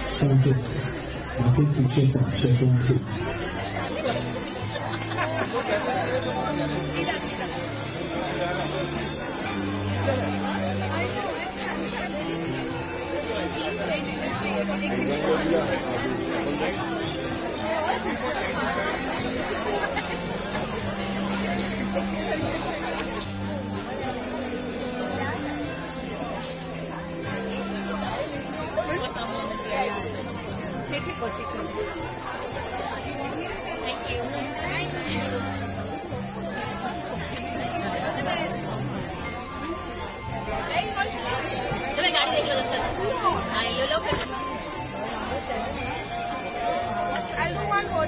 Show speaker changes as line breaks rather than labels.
上这次马克思这档这东西。
Take it, go take it. Thank you. तुम्हें गाड़ी देख लो जब तक हाँ ये लो फिर I'll do one more